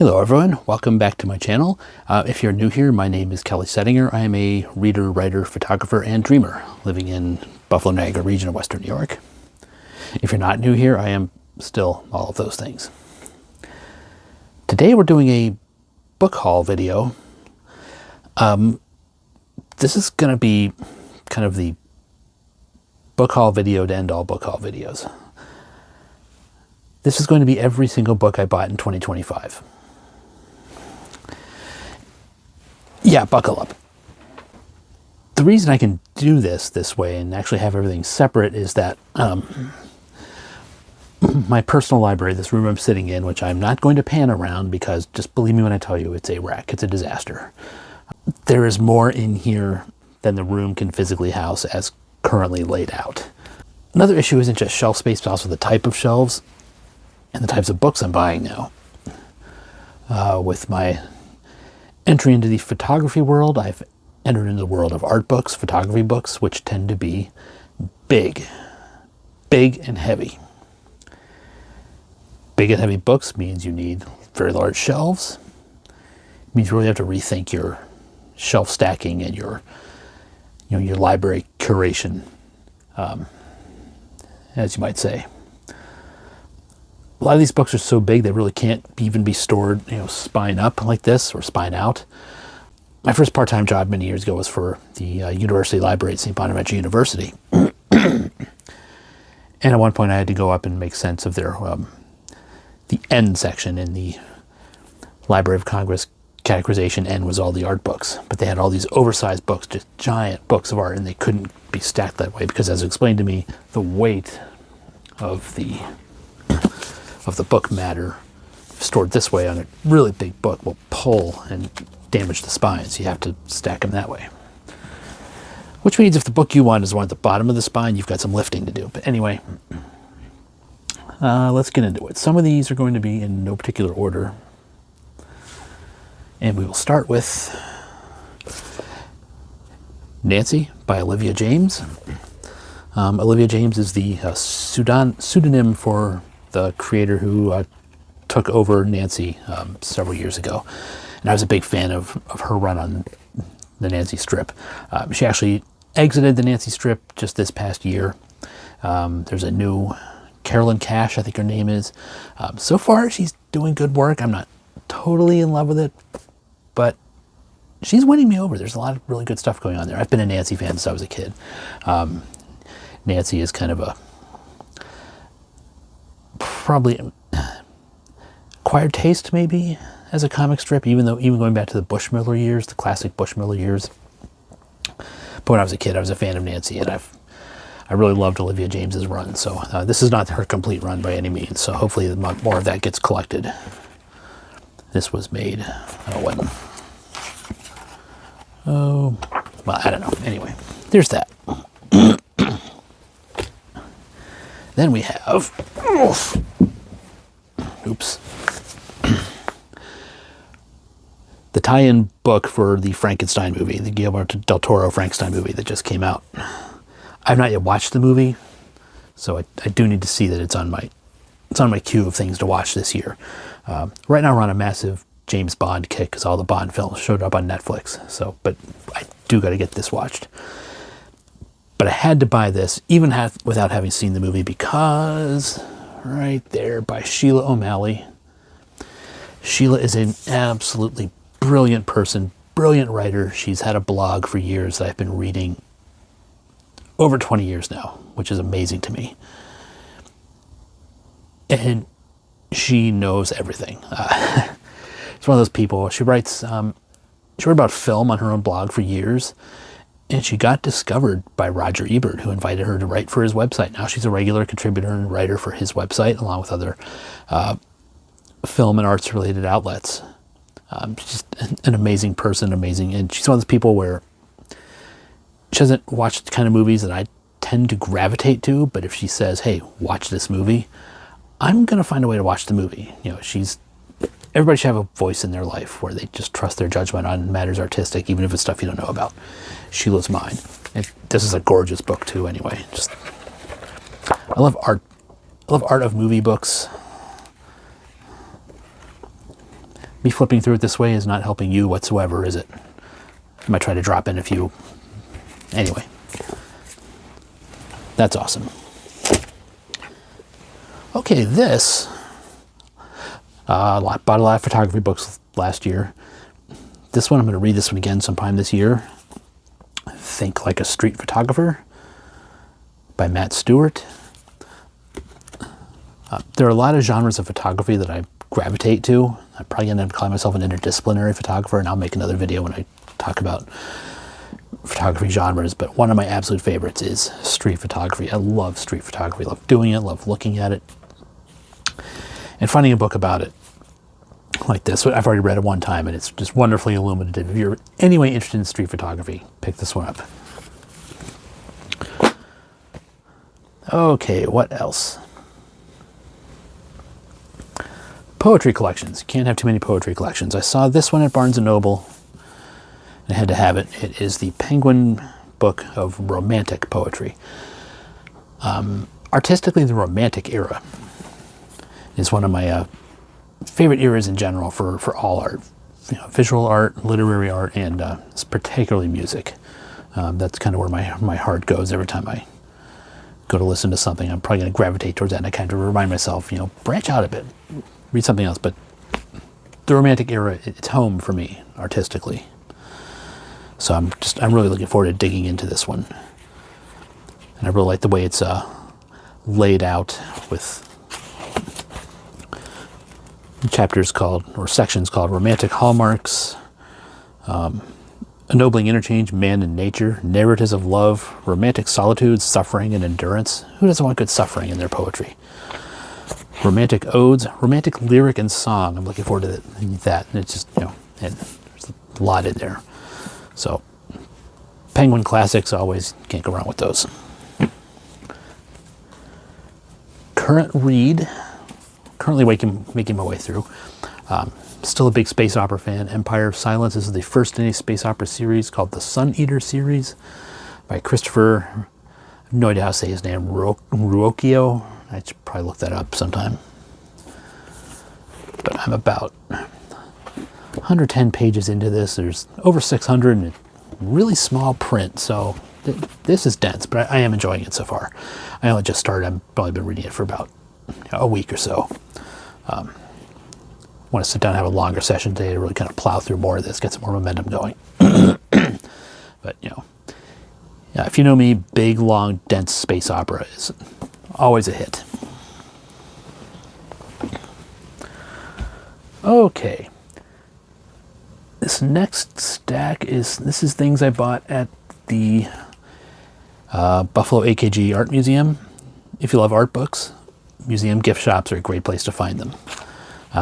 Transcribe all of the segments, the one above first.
Hello everyone, welcome back to my channel. If you're new here, my name is Kelly Settinger. I am a reader, writer, photographer, and dreamer living in Buffalo, Niagara region of Western New York. If you're not new here, I am still all of those things. Today we're doing a book haul video. This is going to be kind of the book haul video to end all book haul videos. This is going to be every single book I bought in 2025. Yeah, buckle up. The reason I can do this way and actually have everything separate is that my personal library, this room I'm sitting in, which I'm not going to pan around because just believe me when I tell you it's a wreck, it's a disaster. There is more in here than the room can physically house as currently laid out. Another issue isn't just shelf space, but also the type of shelves and the types of books I'm buying now. With my entry into the photography world, I've entered into the world of art books, photography books, which tend to be big and heavy. Big and heavy books means you need very large shelves. It means you really have to rethink your shelf stacking and your library curation, as you might say. A lot of these books are so big they really can't even be stored, spine up like this or spine out. My first part-time job many years ago was for the University Library at St. Bonaventure University. And at one point I had to go up and make sense of their the N section in the Library of Congress categorization. N was all the art books, but they had all these oversized books, just giant books of art, and they couldn't be stacked that way because, as explained to me, the weight of the book matter stored this way on a really big book will pull and damage the spine, so you have to stack them that way. Which means if the book you want is the one at the bottom of the spine, you've got some lifting to do. But anyway, let's get into it. Some of these are going to be in no particular order. And we will start with Nancy by Olivia James. Olivia James is the pseudonym for the creator who took over Nancy several years ago. And I was a big fan of her run on the Nancy strip. She actually exited the Nancy strip just this past year. There's a new Carolyn Cash, I think her name is. So far, she's doing good work. I'm not totally in love with it, but she's winning me over. There's a lot of really good stuff going on there. I've been a Nancy fan since I was a kid. Nancy is kind of a probably acquired taste maybe as a comic strip, even going back to the Bushmiller years, the classic Bushmiller years. But when I was a kid, I was a fan of Nancy, and I really loved Olivia James's run. So this is not her complete run by any means. So hopefully more of that gets collected. This was made when? Oh, well, I don't know. Anyway, there's that. Then we have, oops, the tie-in book for the Frankenstein movie, the Guillermo del Toro Frankenstein movie that just came out. I've not yet watched the movie, so I do need to see that it's on my queue of things to watch this year. Right now we're on a massive James Bond kick because all the Bond films showed up on Netflix. So, but I do got to get this watched. But I had to buy this, even without having seen the movie, because right there by Sheila O'Malley. Sheila is an absolutely brilliant person, brilliant writer. She's had a blog for years that I've been reading over 20 years now, which is amazing to me. And she knows everything. She's one of those people. She wrote about film on her own blog for years. And she got discovered by Roger Ebert, who invited her to write for his website. Now she's a regular contributor and writer for his website, along with other film and arts-related outlets. She's just an amazing person, and she's one of those people where she doesn't watch the kind of movies that I tend to gravitate to, but if she says, hey, watch this movie, I'm going to find a way to watch the movie. Everybody should have a voice in their life where they just trust their judgment on matters artistic, even if it's stuff you don't know about. Sheila's mine. And this is a gorgeous book too, anyway. I love art of movie books. Me flipping through it this way is not helping you whatsoever, is it? I might try to drop in a few. Anyway, that's awesome. Okay, this, bought a lot of photography books last year. This one, I'm going to read this one again sometime this year. Think Like a Street Photographer by Matt Stewart. There are a lot of genres of photography that I gravitate to. I'm probably going to call myself an interdisciplinary photographer, and I'll make another video when I talk about photography genres, but one of my absolute favorites is street photography. I love street photography. I love doing it, love looking at it. And finding a book about it like this, I've already read it one time, and it's just wonderfully illuminative. If you're anyway interested in street photography, pick this one up. Okay, what else? Poetry collections. You can't have too many poetry collections. I saw this one at Barnes & Noble, and I had to have it. It is the Penguin Book of Romantic Poetry. Artistically, the Romantic era is one of my favorite eras in general for all art. Visual art, literary art, and particularly music. That's kind of where my heart goes every time I go to listen to something. I'm probably going to gravitate towards that, and I kind of remind myself, branch out a bit, read something else. But the Romantic era, it's home for me artistically. So I'm really looking forward to digging into this one. And I really like the way it's laid out with chapters called, or sections called, Romantic Hallmarks, Ennobling Interchange, Man and Nature, Narratives of Love, Romantic Solitude, Suffering and Endurance. Who doesn't want good suffering in their poetry? Romantic Odes, Romantic Lyric and Song. I'm looking forward to that. And it's just, and there's a lot in there. So, Penguin Classics, always can't go wrong with those. Current read, currently making my way through. Still a big space opera fan. Empire of Silence. This is the first in a space opera series called the Sun Eater series by Christopher, I have no idea how to say his name, Ruocchio. I should probably look that up sometime. But I'm about 110 pages into this. There's over 600 and really small print, so this is dense, but I am enjoying it so far. I only just started. I've probably been reading it for about a week or so. Want to sit down and have a longer session today to really kind of plow through more of this, get some more momentum going. But, if you know me, big, long, dense space opera is always a hit. Okay. This next stack is things I bought at the Buffalo AKG Art Museum. If you love art books, museum gift shops are a great place to find them.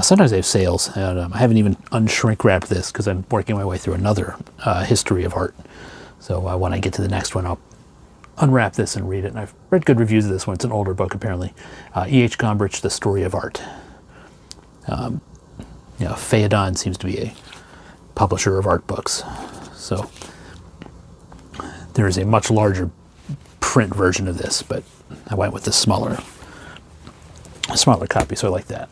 Sometimes they have sales, and I haven't even unshrink wrapped this because I'm working my way through another history of art. So when I get to the next one, I'll unwrap this and read it. And I've read good reviews of this one. It's an older book, apparently. E.H. Gombrich, The Story of Art. Phaedon seems to be a publisher of art books. So there is a much larger print version of this, but I went with the smaller copy, so I like that.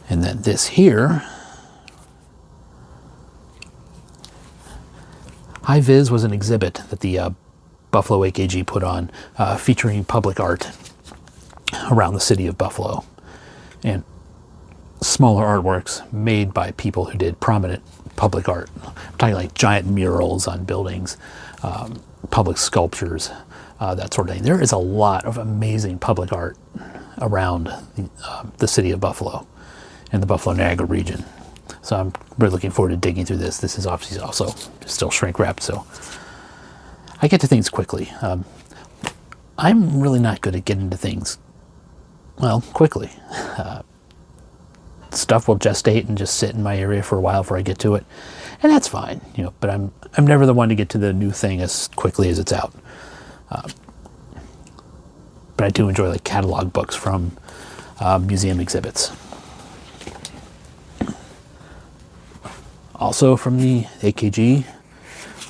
And then this here, High Viz was an exhibit that the Buffalo AKG put on featuring public art around the city of Buffalo. And smaller artworks made by people who did prominent public art. I'm talking like giant murals on buildings, public sculptures, that sort of thing. There is a lot of amazing public art around the city of Buffalo and the Buffalo Niagara region. So I'm really looking forward to digging through this. This is obviously also still shrink wrapped, so I get to things quickly. I'm really not good at getting to things, quickly. Stuff will gestate and just sit in my area for a while before I get to it, and that's fine, but I'm never the one to get to the new thing as quickly as it's out. But I do enjoy like catalog books from museum exhibits. Also from the AKG,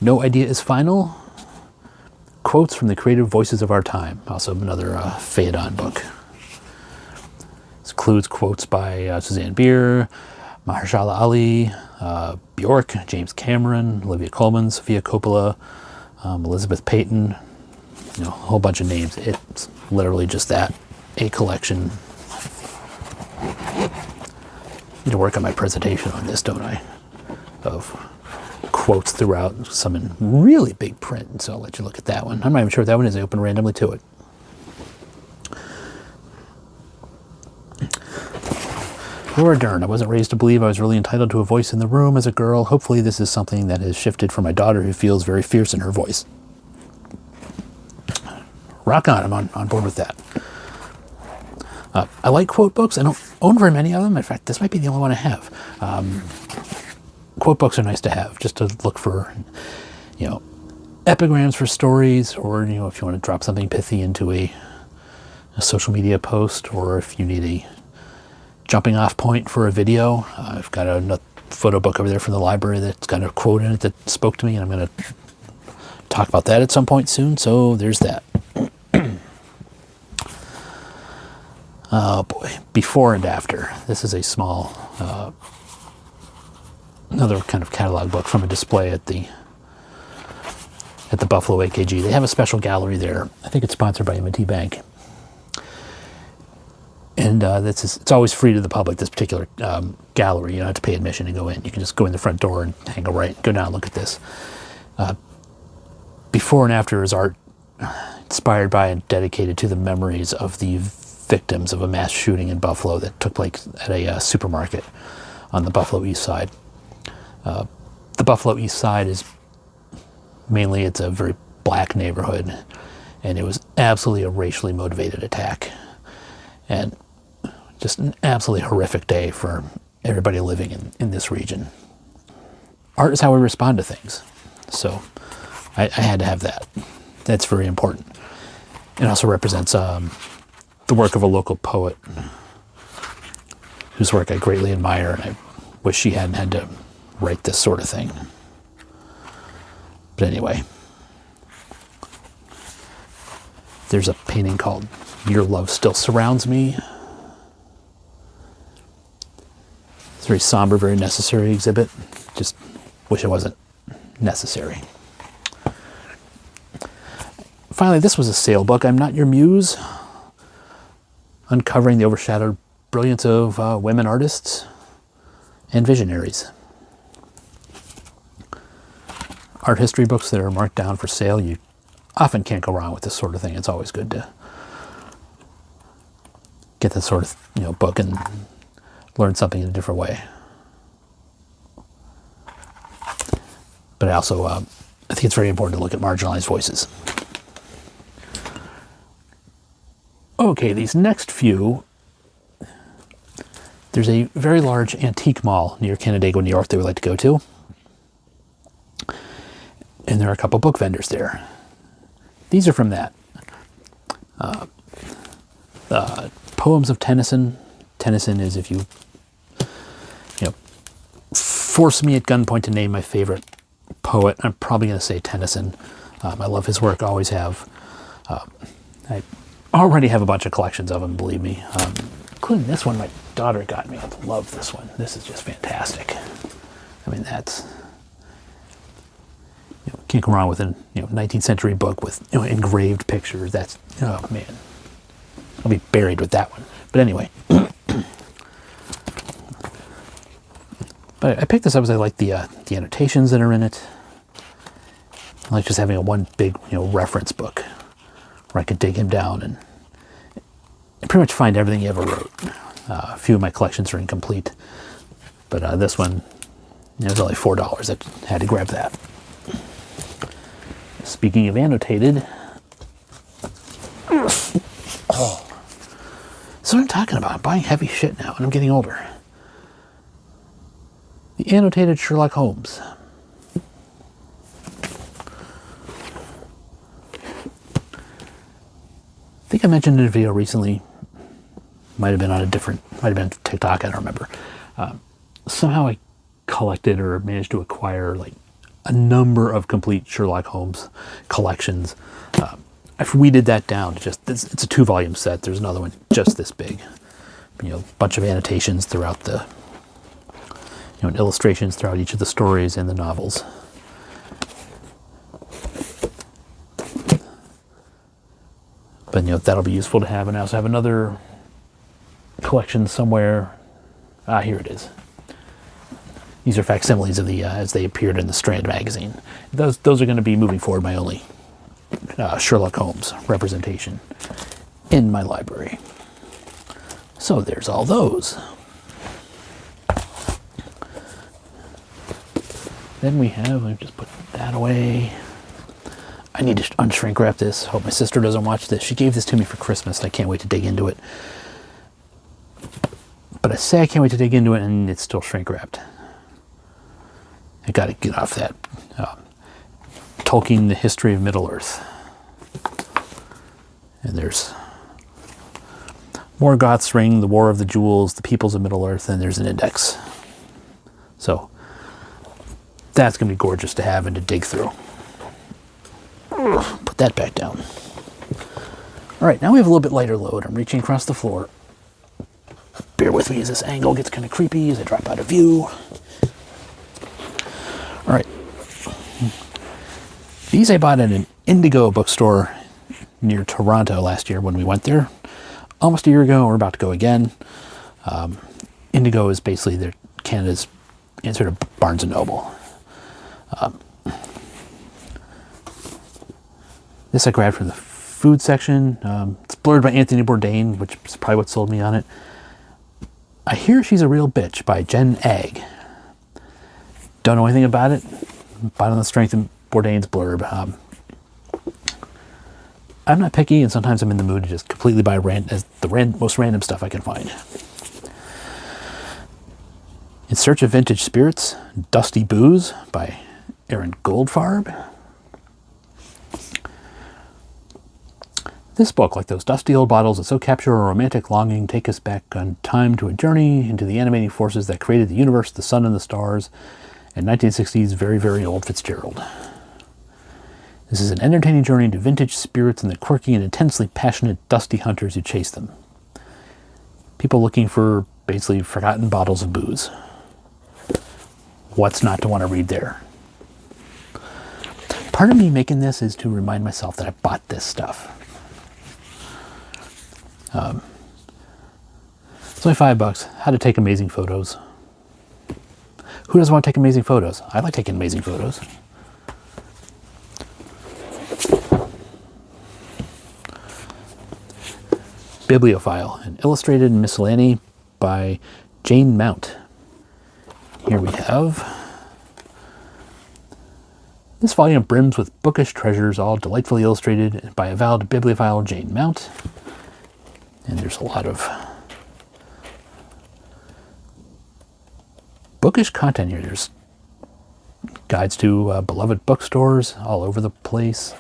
No Idea is Final. Quotes from the Creative Voices of Our Time. Also another Phaedon book. It's includes quotes by Suzanne Bier, Mahershala Ali, Bjork, James Cameron, Olivia Colman, Sofia Coppola, Elizabeth Payton, a whole bunch of names. It's literally just that, a collection. I need to work on my presentation on this, don't I? Of quotes throughout, some in really big print, so I'll let you look at that one. I'm not even sure what that one is. I opened randomly to it. Laura Dern, I wasn't raised to believe I was really entitled to a voice in the room as a girl. Hopefully this is something that has shifted for my daughter who feels very fierce in her voice. Rock on, I'm on board with that. I like quote books. I don't own very many of them. In fact, this might be the only one I have. Quote books are nice to have, just to look for, epigrams for stories, or, if you want to drop something pithy into a social media post, or if you need a jumping off point for a video. I've got a photo book over there from the library that's got a quote in it that spoke to me, and I'm going to talk about that at some point soon, so there's that. Oh boy, before and after. This is a small, another kind of catalog book from a display at the Buffalo AKG. They have a special gallery there. I think it's sponsored by M&T Bank. And it's always free to the public, this particular gallery. You don't have to pay admission to go in. You can just go in the front door and hang a right, go down and look at this. Before and after is art inspired by and dedicated to the memories of the victims of a mass shooting in Buffalo that took place at a supermarket on the Buffalo East Side. The Buffalo East Side is mainly, it's a very black neighborhood, and it was absolutely a racially motivated attack. And just an absolutely horrific day for everybody living in this region. Art is how we respond to things. So I had to have that. That's very important. It also represents the work of a local poet whose work I greatly admire, and I wish she hadn't had to write this sort of thing. But anyway, there's a painting called Your Love Still Surrounds Me. It's a very somber, very necessary exhibit. Just wish it wasn't necessary. Finally, this was a sale book, I'm Not Your Muse. Uncovering the overshadowed brilliance of women artists and visionaries. Art history books that are marked down for sale, you often can't go wrong with this sort of thing. It's always good to get this sort of book and learn something in a different way. But I think it's very important to look at marginalized voices. Okay, these next few, there's a very large antique mall near Canandaigua, New York that we like to go to. And there are a couple book vendors there. These are from that. Poems of Tennyson. Tennyson is, if you force me at gunpoint to name my favorite poet, I'm probably going to say Tennyson. I love his work, always have. I already have a bunch of collections of them, believe me, including this one my daughter got me. I love this one. This is just fantastic. I mean, that's, can't go wrong with a 19th century book with engraved pictures. That's, oh man, I'll be buried with that one. But anyway, but I picked this up because I like the annotations that are in it. I like just having a one big reference book where I could dig him down and pretty much find everything he ever wrote. A few of my collections are incomplete, but this one, it was only $4. I had to grab that. Speaking of annotated, oh, so what I'm talking about. I'm buying heavy shit now, and I'm getting older. The annotated Sherlock Holmes. I think I mentioned in a video recently, might have been TikTok, I don't remember. Somehow I collected or managed to acquire like a number of complete Sherlock Holmes collections. I've weeded that down to just, it's a 2-volume set. There's another one just this big. a bunch of annotations throughout the, and illustrations throughout each of the stories and the novels. But that'll be useful to have. And I also have another collection somewhere. Here it is. These are facsimiles of the as they appeared in the Strand magazine. Those are going to be, moving forward, my only Sherlock Holmes representation in my library. So there's all those. Then we have, let me just put that away. I need to unshrink wrap this. Hope my sister doesn't watch this. She gave this to me for Christmas, and I can't wait to dig into it. But I say I can't wait to dig into it, and it's still shrink wrapped. I got to get off that. Tolkien, The History of Middle-earth. And there's Morgoth's Ring, The War of the Jewels, The Peoples of Middle-earth, and there's an index. So that's going to be gorgeous to have and to dig through. Put that back down. All right, now we have a little bit lighter load. I'm reaching across the floor. Bear with me as this angle gets kind of creepy as I drop out of view. All right. These I bought at an Indigo bookstore near Toronto last year when we went there. Almost a year ago. We're about to go again. Indigo is basically Canada's answer to Barnes & Noble. This I grabbed from the food section. It's blurred by Anthony Bourdain, which is probably what sold me on it. I Hear She's a Real Bitch by Jen Egg. Don't know anything about it. Bought on the strength of Bourdain's blurb. I'm not picky, and sometimes I'm in the mood to just completely buy most random stuff I can find. In Search of Vintage Spirits, Dusty Booze by Aaron Goldfarb. This book, like those dusty old bottles that so capture a romantic longing, take us back on time to a journey into the animating forces that created the universe, the sun, and the stars, and 1960s very, very old Fitzgerald. This is an entertaining journey into vintage spirits and the quirky and intensely passionate dusty hunters who chase them. People looking for basically forgotten bottles of booze. What's not to want to read there? Part of me making this is to remind myself that I bought this stuff. It's only $5. How to take amazing photos. Who doesn't want to take amazing photos? I like taking amazing photos. Bibliophile, an illustrated miscellany by Jane Mount. Here we have. This volume brims with bookish treasures, all delightfully illustrated by avowed bibliophile Jane Mount. And there's a lot of bookish content here. There's guides to beloved bookstores all over the place.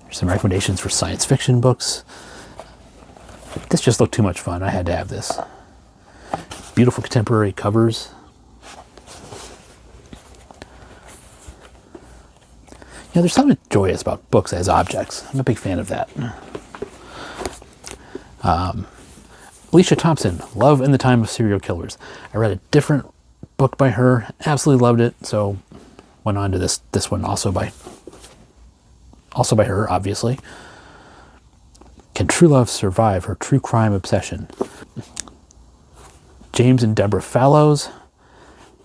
There's some recommendations for science fiction books. This just looked too much fun. I had to have this. Beautiful contemporary covers. There's something joyous about books as objects. I'm a big fan of that. Alicia Thompson, Love in the Time of Serial Killers. I read a different book by her, absolutely loved it, so went on to this one also by her, obviously. Can True Love Survive Her True Crime Obsession? James and Deborah Fallows,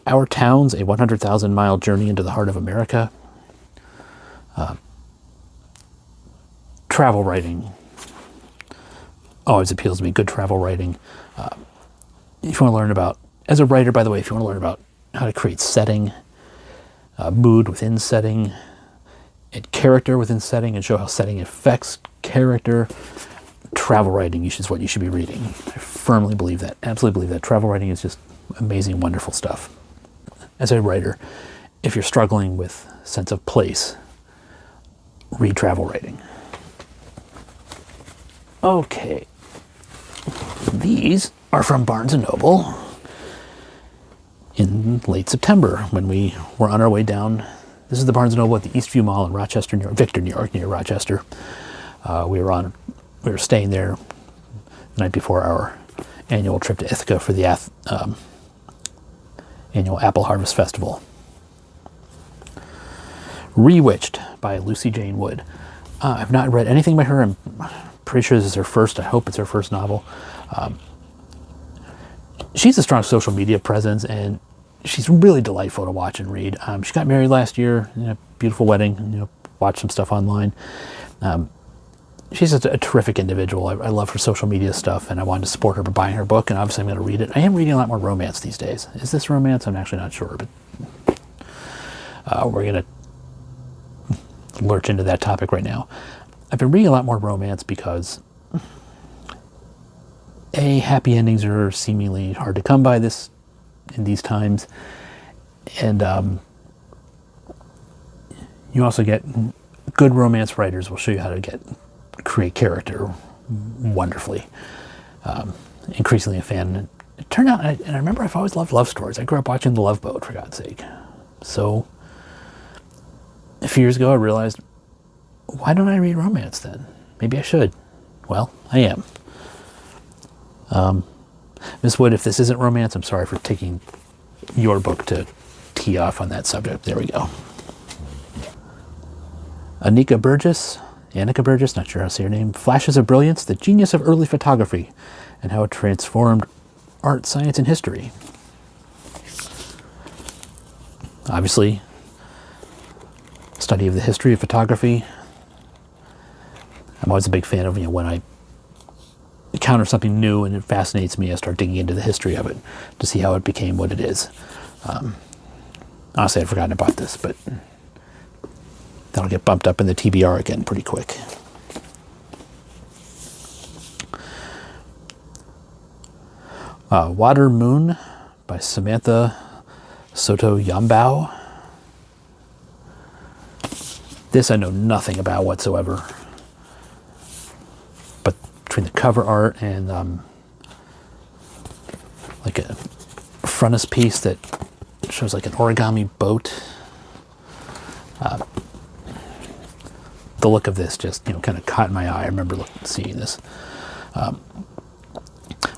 Our Towns, a 100,000-mile journey into the heart of America. Travel writing always appeals to me. Good travel writing. If you want to learn about, as a writer, by the way, if you want to learn about how to create setting, mood within setting, and character within setting, and show how setting affects character, travel writing is what you should be reading. I firmly believe that. Absolutely believe that. Travel writing is just amazing, wonderful stuff. As a writer, if you're struggling with sense of place, read travel writing. Okay. These are from Barnes & Noble in late September when we were on our way down. This is the Barnes & Noble at the Eastview Mall in Rochester, New York, Victor, New York, near Rochester. We were staying there the night before our annual trip to Ithaca for the annual Apple Harvest Festival. Rewitched by Lucy Jane Wood. I've not read anything by her. I'm pretty sure this is her first. I hope it's her first novel. She's a strong social media presence, and she's really delightful to watch and read. She got married last year, beautiful wedding. Watched some stuff online. She's just a terrific individual. I love her social media stuff, and I wanted to support her by buying her book, and obviously I'm going to read it. I am reading a lot more romance these days. Is this romance? I'm actually not sure, but we're going to lurch into that topic right now. I've been reading a lot more romance because happy endings are seemingly hard to come by in these times, and you also get good romance writers will show you how to create character wonderfully. Increasingly a fan. It turned out, and I remember I've always loved love stories. I grew up watching The Love Boat, for God's sake. So a few years ago, I realized, why don't I read romance then? Maybe I should. Well, I am. Ms. Wood, if this isn't romance, I'm sorry for taking your book to tee off on that subject. There we go. Annika Burgess, not sure how to say her name, Flashes of Brilliance, the Genius of Early Photography, and How It Transformed Art, Science, and History. Obviously, study of the history of photography. I'm always a big fan of, when I encounter something new and it fascinates me, I start digging into the history of it to see how it became what it is. Honestly, I'd forgotten about this, but that'll get bumped up in the TBR again pretty quick. Water Moon by Samantha Soto Yambao. This I know nothing about whatsoever, but between the cover art and like a frontispiece that shows like an origami boat, the look of this just kind of caught my eye. I remember seeing this.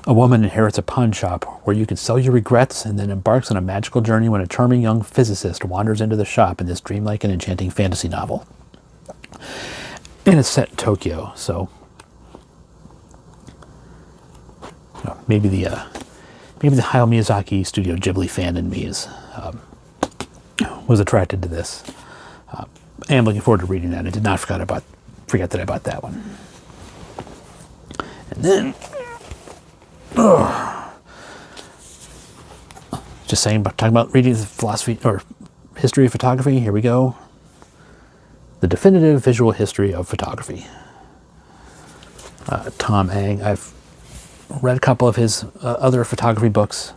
A woman inherits a pawn shop where you can sell your regrets and then embarks on a magical journey when a charming young physicist wanders into the shop in this dreamlike and enchanting fantasy novel. And it's set in Tokyo, so maybe the Hayao Miyazaki Studio Ghibli fan in me was attracted to this. I am looking forward to reading that. I did not forget that I bought that one. And then, talking about reading the philosophy or history of photography. Here we go. The Definitive Visual History of Photography. Tom Ang. I've read a couple of his other photography books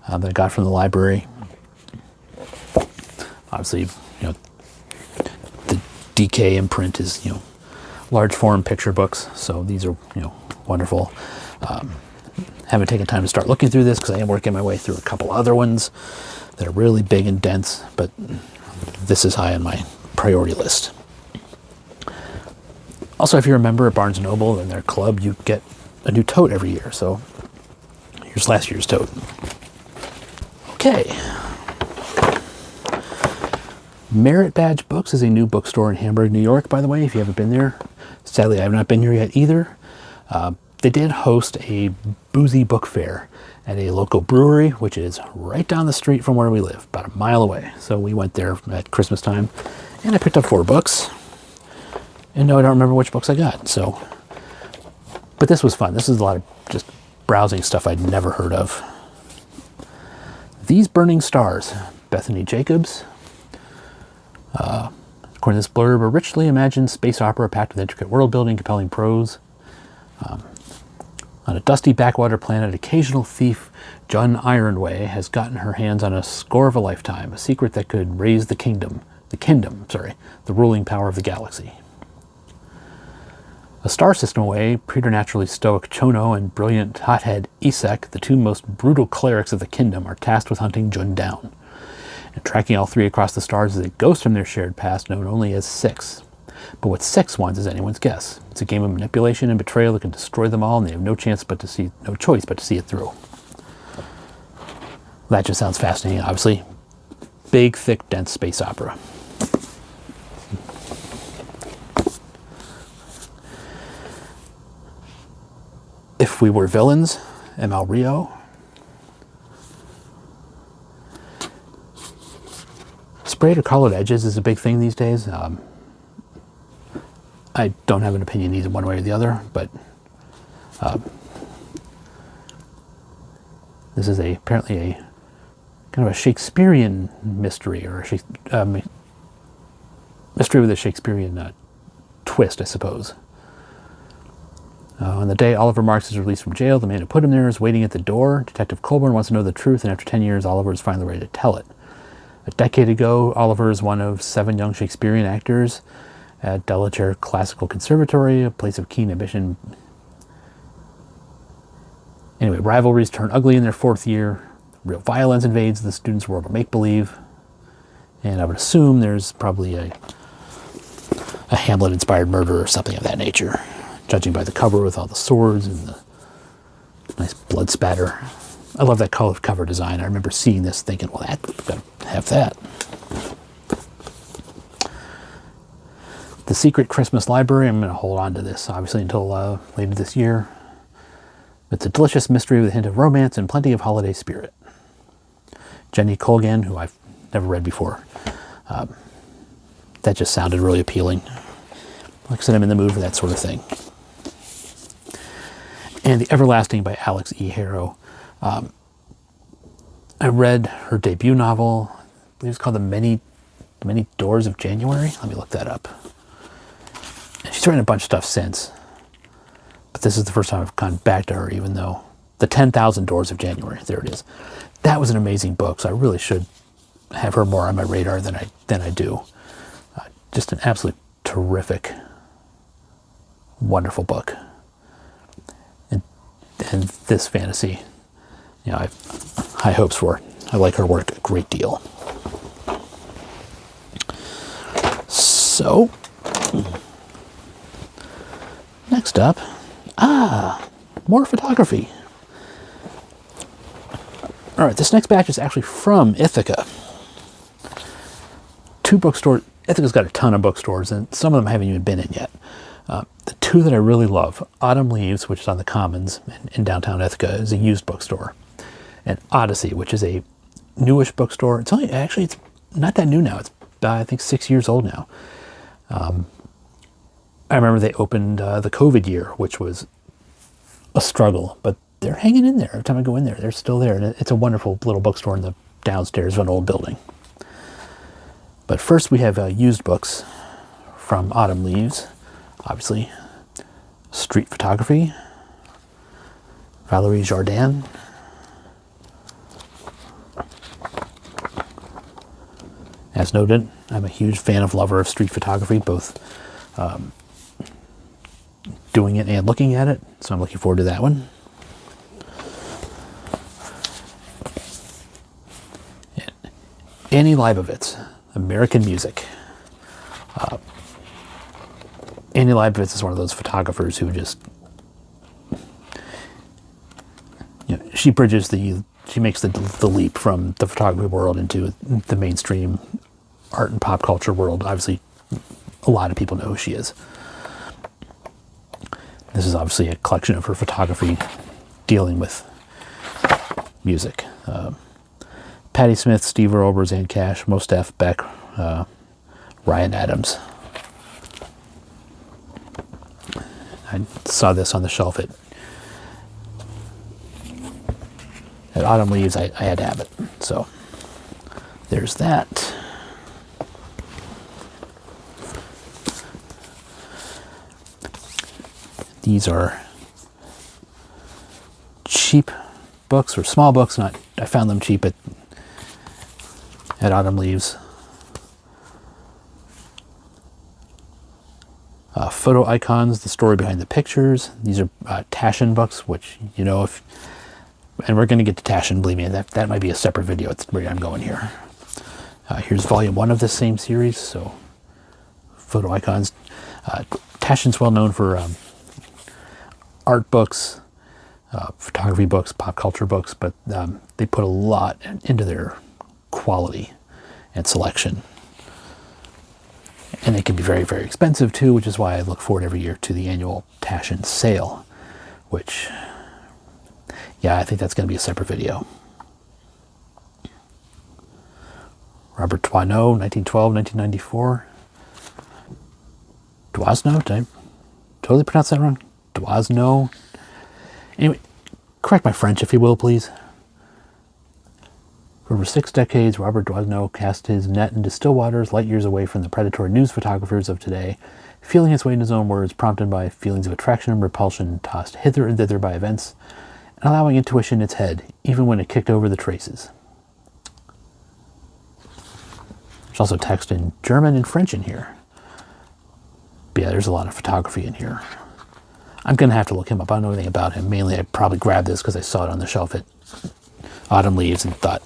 that I got from the library. Obviously, the DK imprint is, large form picture books. So these are, wonderful. Haven't taken time to start looking through this because I am working my way through a couple other ones that are really big and dense, but this is high on my priority list. Also, if you're a member at Barnes & Noble and their club, you get a new tote every year. So here's last year's tote. Okay. Merit Badge Books is a new bookstore in Hamburg, New York, by the way, if you haven't been there. Sadly, I have not been here yet either. They did host a boozy book fair at a local brewery, which is right down the street from where we live, about a mile away. So we went there at Christmas time, and I picked up 4 books. And no, I don't remember which books I got. But this was fun. This is a lot of just browsing stuff I'd never heard of. These Burning Stars, Bethany Jacobs. According to this blurb, a richly imagined space opera packed with intricate world building, compelling prose. On a dusty backwater planet, occasional thief Jun Ironway has gotten her hands on a score of a lifetime, a secret that could raise the ruling power of the galaxy. A star system away, preternaturally stoic Chono and brilliant hothead Isek, the 2 most brutal clerics of the kingdom, are tasked with hunting Jun down. And tracking all 3 across the stars is a ghost from their shared past known only as Six. But what 6 wants is anyone's guess. It's a game of manipulation and betrayal that can destroy them all, and they have no choice but to see it through. That just sounds fascinating, obviously. Big, thick, dense space opera. If We Were Villains, ML Rio. Sprayed or colored edges is a big thing these days. I don't have an opinion either one way or the other, but this is apparently a kind of a Shakespearean mystery, or a mystery with a Shakespearean twist, I suppose. On the day Oliver Marks is released from jail, the man who put him there is waiting at the door. Detective Colburn wants to know the truth, and after 10 years, Oliver is finally ready to tell it. A decade ago, Oliver is one of 7 young Shakespearean actors at Delaware Classical Conservatory, a place of keen ambition. Anyway, rivalries turn ugly in their 4th year. Real violence invades the students' world of make-believe. And I would assume there's probably a Hamlet-inspired murder or something of that nature, judging by the cover with all the swords and the nice blood spatter. I love that cover design. I remember seeing this thinking, well, I've got to have that. The Secret Christmas Library, I'm going to hold on to this, obviously, until later this year. It's a delicious mystery with a hint of romance and plenty of holiday spirit. Jenny Colgan, who I've never read before. That just sounded really appealing. Like I said, I'm in the mood for that sort of thing. And The Everlasting by Alex E. Harrow. I read her debut novel. I believe it's called The Many Doors of January. Let me look that up. And she's written a bunch of stuff since. But this is the first time I've gone back to her, even though The 10,000 Doors of January, there it is. That was an amazing book, so I really should have her more on my radar than I do. Just an absolute terrific, wonderful book. And this fantasy, I have high hopes for it. I like her work a great deal. So, next up, more photography. All right, this next batch is actually from Ithaca. 2 bookstores. Ithaca's got a ton of bookstores, and some of them I haven't even been in yet. The 2 that I really love, Autumn Leaves, which is on the Commons in downtown Ithaca, is a used bookstore. And Odyssey, which is a newish bookstore. It's not that new now. It's, I think, 6 years old now. I remember they opened the COVID year, which was a struggle, but they're hanging in there. Every time I go in there, they're still there. And it's a wonderful little bookstore in the downstairs of an old building. But first we have used books from Autumn Leaves. Obviously, Street Photography, Valerie Jardin. As noted, I'm a huge lover of street photography, both doing it and looking at it. So I'm looking forward to that one. Annie Leibovitz, American Music. Annie Leibovitz is one of those photographers who just, she makes the leap from the photography world into the mainstream art and pop culture world. Obviously, a lot of people know who she is. This is obviously a collection of her photography dealing with music. Patti Smith, Steve Earle, Roseanne Cash, Mos Def, Beck, Ryan Adams. I saw this on the shelf at Autumn Leaves. I had to have it. So there's that. These are cheap books, or small books. I found them cheap at Autumn Leaves. Photo icons, the story behind the pictures. These are Taschen books, which, and we're going to get to Taschen, believe me, that might be a separate video. It's where I'm going here. Here's volume 1 of this same series. So photo icons. Taschen's well known for art books, photography books, pop culture books, but they put a lot into their quality and selection. And they can be very, very expensive too, which is why I look forward every year to the annual Taschen sale, which, yeah, I think that's going to be a separate video. Robert Doisneau, 1912, 1994. Doisneau? Did I totally pronounce that wrong? Doisneau? Anyway, correct my French, if you will, please. For over 6 decades, Robert Doisneau cast his net into still waters light years away from the predatory news photographers of today, feeling his way in his own words, prompted by feelings of attraction and repulsion, tossed hither and thither by events, and allowing intuition its head, even when it kicked over the traces. There's also text in German and French in here. But yeah, there's a lot of photography in here. I'm going to have to look him up. I don't know anything about him. Mainly, I probably grabbed this because I saw it on the shelf at Autumn Leaves and thought,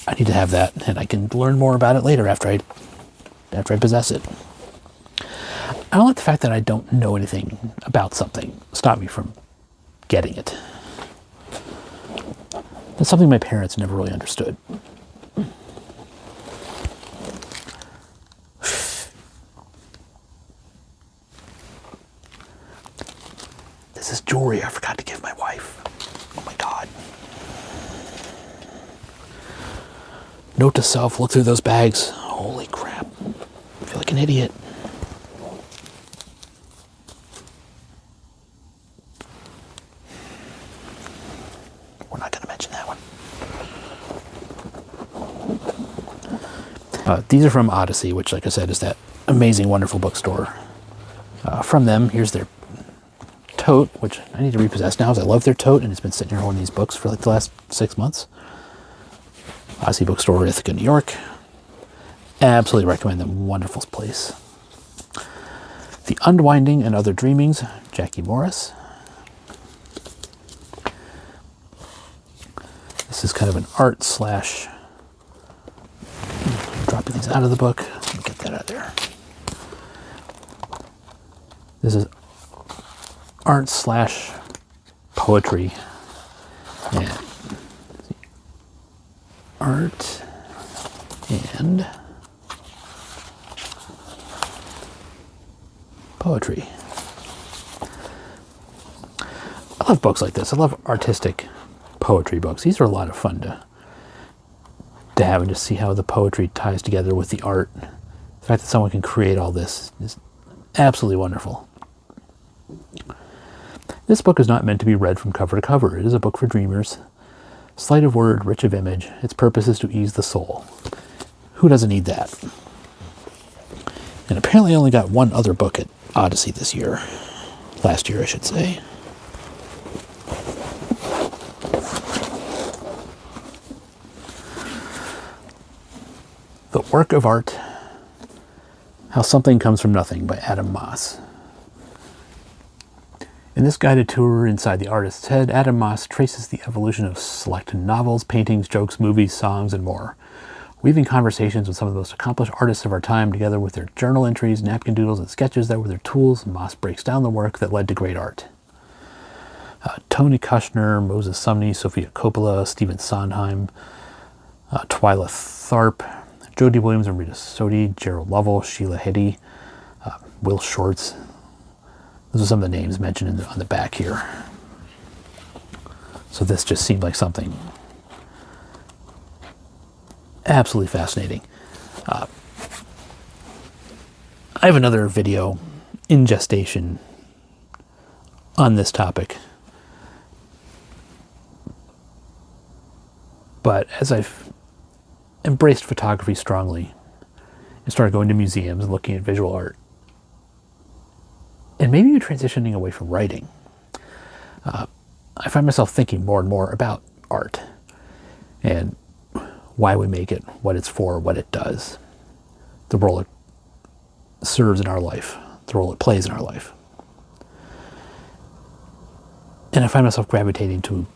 I need to have that, and I can learn more about it later after I possess it. I don't like the fact that I don't know anything about something stop me from getting it. That's something my parents never really understood. This is jewelry I forgot to give my wife. Oh my God. Note to self, look through those bags. Holy crap. I feel like an idiot. We're not going to mention that one. These are from Odyssey, which, like I said, is that amazing, wonderful bookstore. From them, here's their tote, which I need to repossess now, because I love their tote, and it's been sitting here holding these books for like the last 6 months. Odyssey Bookstore, Ithaca, New York. Absolutely recommend them. Wonderful place. The Unwinding and Other Dreamings, Jackie Morris. This is kind of an art slash... dropping these out of the book. Let me get that out of there. This is art slash poetry. And art and poetry. I love books like this. I love artistic poetry books. These are a lot of fun to have and just see how the poetry ties together with the art. The fact that someone can create all this is absolutely wonderful. This book is not meant to be read from cover to cover. It is a book for dreamers. Slight of word, rich of image. Its purpose is to ease the soul. Who doesn't need that? And apparently I only got one other book at Odyssey this year. Last year, I should say. The Work of Art. How Something Comes from Nothing by Adam Moss. In this guided tour inside the artist's head, Adam Moss traces the evolution of select novels, paintings, jokes, movies, songs, and more. Weaving conversations with some of the most accomplished artists of our time together with their journal entries, napkin doodles, and sketches that were their tools, Moss breaks down the work that led to great art. Tony Kushner, Moses Sumney, Sofia Coppola, Stephen Sondheim, Twyla Tharp, Jody Williams and Rita Sodi, Gerald Lovell, Sheila Hiddy, Will Shortz. Those are some of the names mentioned on the back here. So this just seemed like something absolutely fascinating. I have another video in gestation on this topic. But as I've embraced photography strongly and started going to museums and looking at visual art, and maybe even transitioning away from writing, I find myself thinking more and more about art and why we make it, what it's for, what it does, the role it serves in our life, the role it plays in our life. And I find myself gravitating to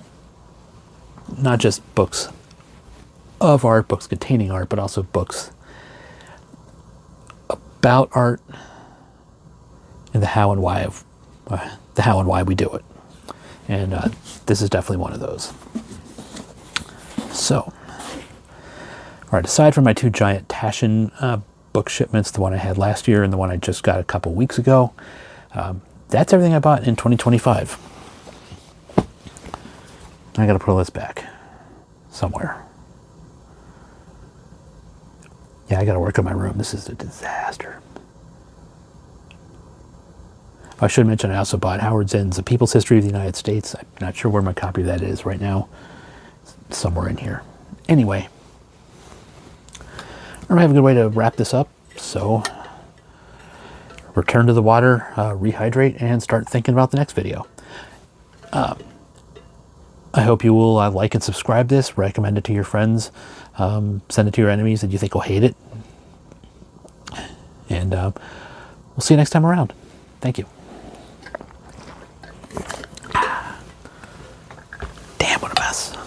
not just books of art, books containing art, but also books about art and the how and why of the how and why we do it. And this is definitely one of those. So, all right, aside from my two giant Taschen book shipments, the one I had last year and the one I just got a couple weeks ago, that's everything I bought in 2025. I gotta pull this back somewhere. Yeah, I gotta work on my room. This is a disaster. I should mention I also bought Howard Zinn's The People's History of the United States. I'm not sure where my copy of that is right now. It's somewhere in here. Anyway, I don't have a good way to wrap this up, so return to the water, rehydrate, and start thinking about the next video. I hope you will like and subscribe this, recommend it to your friends, send it to your enemies that you think will hate it. And we'll see you next time around. Thank you. Damn, what a mess.